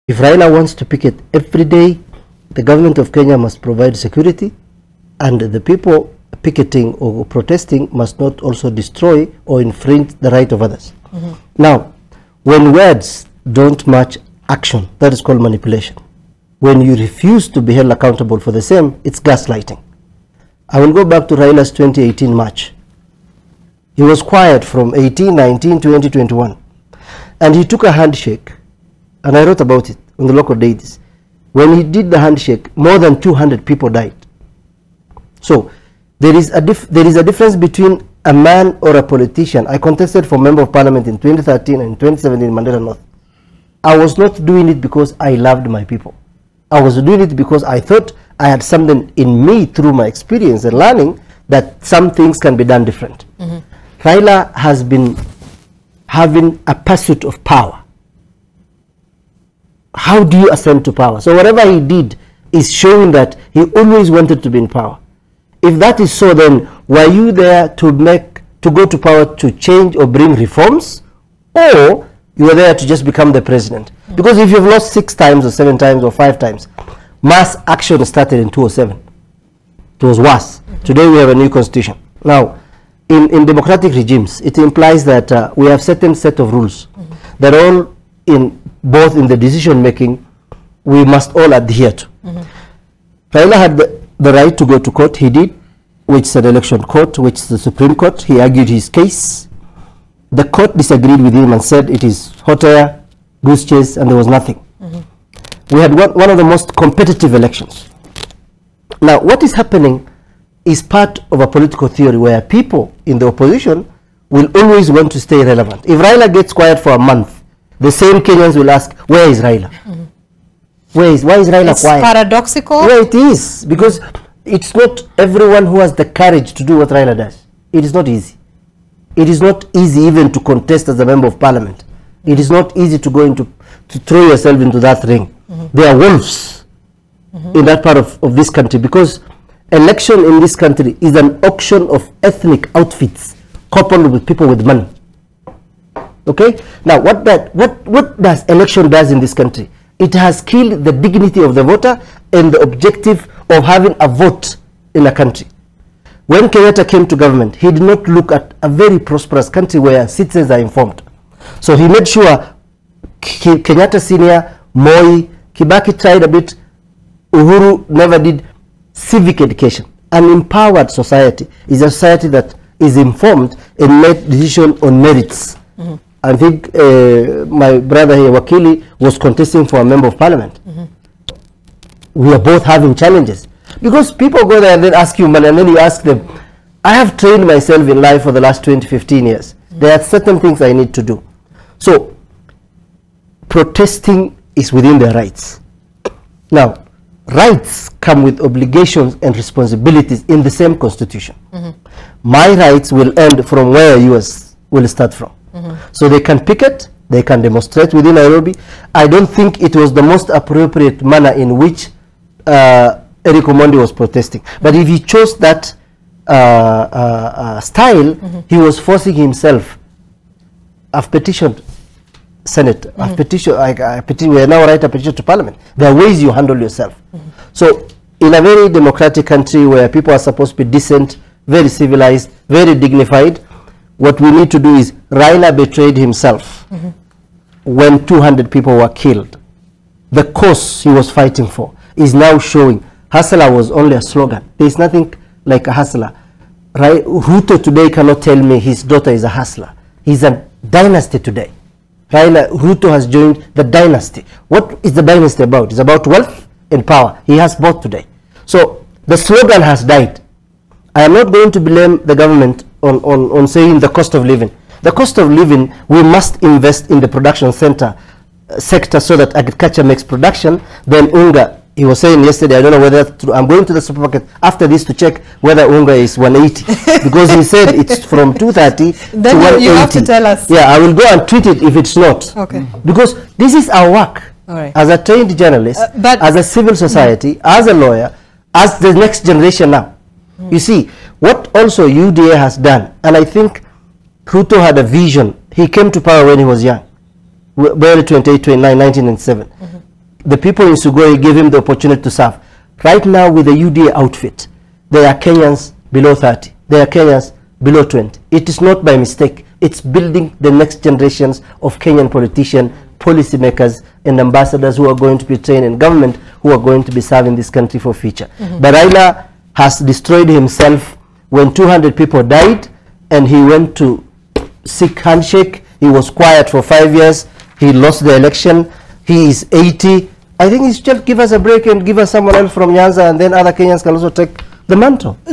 If Raila wants to picket every day, the government of Kenya must provide security, and the people picketing or protesting must not also destroy or infringe the right of others. Now, when words don't match action, that is called manipulation. When you refuse to be held accountable for the same, it's gaslighting. I will go back to Raila's 2018 march. He was quiet from 18, 19, 20, 21. And he took a handshake, and I wrote about it on the local dailies. When he did the handshake, more than 200 people died. So there is a difference between a man or a politician. I contested for Member of Parliament in 2013 and 2017 in Mandela North. I was not doing it because I loved my people. I was doing it because I thought I had something in me through my experience and learning that some things can be done different. Raila has been having a pursuit of power. How do you ascend to power? So whatever he did is showing that he always wanted to be in power. If that is so, then were you there to go to power to change or bring reforms, or you were there to just become the president? Because if you've lost 6 times or 7 times or 5 times, mass action started in 2007. It was worse. Today we have a new constitution. Now, in democratic regimes, it implies that we have certain set of rules that all both in the decision making we must all adhere to. Raila had the right to go to court. He did, which is an election court, which is the Supreme Court. He argued his case. The court disagreed with him and said it is hot air, goose chase, and there was nothing. We had one of the most competitive elections. Now, what is happening is part of a political theory where people in the opposition will always want to stay relevant. If Raila gets quiet for a month, the same Kenyans will ask, where is Raila? Why is Raila quiet? It's paradoxical. Yeah, it is, because it's not everyone who has the courage to do what Raila does. It is not easy. It is not easy even to contest as a member of parliament. It is not easy to go to throw yourself into that ring. There are wolves in that part of this country, because election in this country is an auction of ethnic outfits coupled with people with money. Okay? Now, what does election does in this country? It has killed the dignity of the voter and the objective of having a vote in a country. When Kenyatta came to government, he did not look at a very prosperous country where citizens are informed. So he made sure Kenyatta Senior, Moi, Kibaki tried a bit, Uhuru never did. Civic education. An empowered society is a society that is informed and made decision on merits. I think my brother here, Wakili, was contesting for a member of parliament. We are both having challenges. Because people go there and then ask you money, and then you ask them, I have trained myself in life for the last 20-15 years. There are certain things I need to do. So, protesting is within their rights. Now, rights come with obligations and responsibilities in the same constitution. My rights will end from where yours will start from. So they can picket, they can demonstrate within Nairobi. I don't think it was the most appropriate manner in which Eric Omondi was protesting. But if he chose that style, he was forcing himself. I've petitioned Senate. I've petitioned, we are now write a petition to Parliament. There are ways you handle yourself. So in a very democratic country where people are supposed to be decent, very civilized, very dignified, what we need to do is, Raila betrayed himself when 200 people were killed. The cause he was fighting for is now showing. Hustler was only a slogan. There is nothing like a hustler. Ruto today cannot tell me his daughter is a hustler. He's a dynasty today. Ruto has joined the dynasty. What is the dynasty about? It's about wealth and power. He has both today. So the slogan has died. I am not going to blame the government on saying the cost of living. The cost of living, we must invest in the production sector so that agriculture makes production. Then unga, he was saying yesterday, I don't know whether that's true. I'm going to the supermarket after this to check whether unga is 180 because he said it's from 230 then to 180. You have to tell us. Yeah, I will go and tweet it if it's not. Okay. Because this is our work. All right. As a trained journalist, as a civil society, as a lawyer, as the next generation now. You see, what also UDA has done, and I think Ruto had a vision. He came to power when he was young, barely 28, 29, 1997. the people in Sugoi gave him the opportunity to serve. Right now with the UDA outfit, there are Kenyans below 30. There are Kenyans below 20. It is not by mistake. It's building the next generations of Kenyan politicians, policymakers, and ambassadors who are going to be trained in government, who are going to be serving this country for future. But Raila has destroyed himself when 200 people died, and he went to seek handshake. He was quiet for 5 years. He lost the election. He is 80. I think he should give us a break and give us someone else from Nyanza, and then other Kenyans can also take the mantle. So